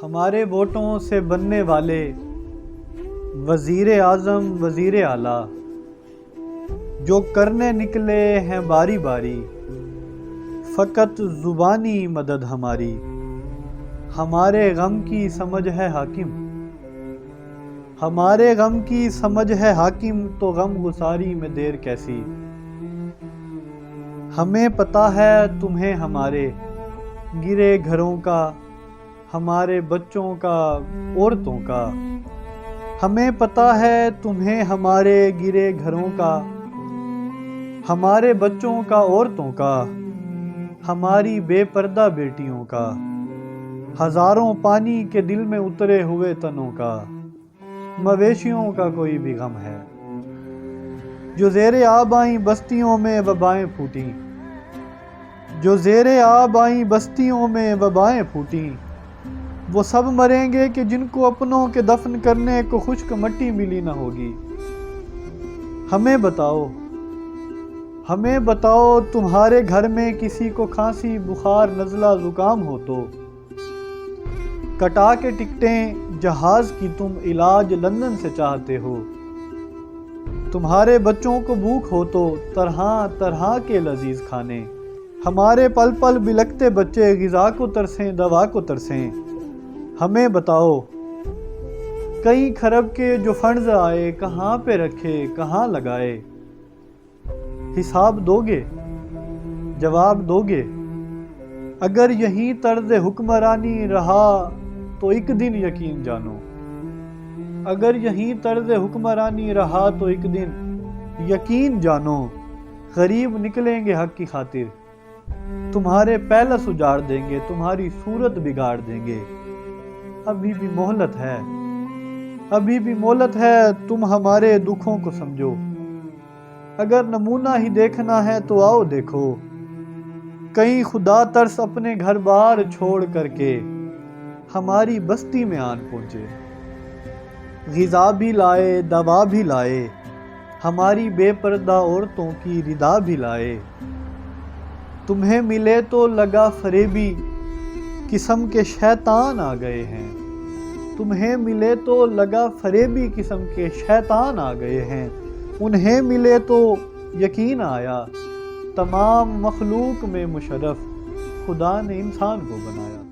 ہمارے ووٹوں سے بننے والے وزیر اعظم وزیر اعلیٰ جو کرنے نکلے ہیں باری باری، فقط زبانی مدد ہماری، ہمارے غم کی سمجھ ہے حاکم، ہمارے غم کی سمجھ ہے حاکم، تو غم گساری میں دیر کیسی۔ ہمیں پتہ ہے تمہیں ہمارے گرے گھروں کا، ہمارے بچوں کا، عورتوں کا، ہمیں پتہ ہے تمہیں ہمارے گرے گھروں کا، ہمارے بچوں کا، عورتوں کا، ہماری بے پردہ بیٹیوں کا، ہزاروں پانی کے دل میں اترے ہوئے تنوں کا، مویشیوں کا کوئی بھی غم ہے۔ جو زیر آب آئیں بستیوں میں وبائیں پھوٹیں، جو زیر آب آئیں بستیوں میں وبائیں پھوٹیں، وہ سب مریں گے کہ جن کو اپنوں کے دفن کرنے کو خشک مٹی ملی نہ ہوگی۔ ہمیں بتاؤ تمہارے گھر میں کسی کو کھانسی، بخار، نزلہ، زکام ہو تو کٹا کے ٹکٹیں جہاز کی تم علاج لندن سے چاہتے ہو۔ تمہارے بچوں کو بھوک ہو تو طرح طرح کے لذیذ کھانے، ہمارے پل پل بلکتے بچے غذا کو ترسیں، دوا کو ترسیں۔ ہمیں بتاؤ کئی کھرب کے جو فنڈز آئے کہاں پہ رکھے، کہاں لگائے؟ حساب دو گے، جواب دو گے؟ اگر یہی طرز حکمرانی رہا تو ایک دن یقین جانو، اگر یہی طرز حکمرانی رہا تو ایک دن یقین جانو، غریب نکلیں گے حق کی خاطر، تمہارے پیلس اجاڑ دیں گے، تمہاری صورت بگاڑ دیں گے۔ ابھی بھی مہلت ہے، ابھی بھی مہلت ہے، تم ہمارے دکھوں کو سمجھو۔ اگر نمونہ ہی دیکھنا ہے تو آؤ دیکھو، کئی خدا ترس اپنے گھر بار چھوڑ کر کے ہماری بستی میں آن پہنچے، غذا بھی لائے، دوا بھی لائے، ہماری بے پردہ عورتوں کی ردا بھی لائے۔ تمہیں ملے تو لگا فریبی قسم کے شیطان آ گئے ہیں، تمہیں ملے تو لگا فریبی قسم کے شیطان آ گئے ہیں، انہیں ملے تو یقین آیا تمام مخلوق میں مشرف خدا نے انسان کو بنایا۔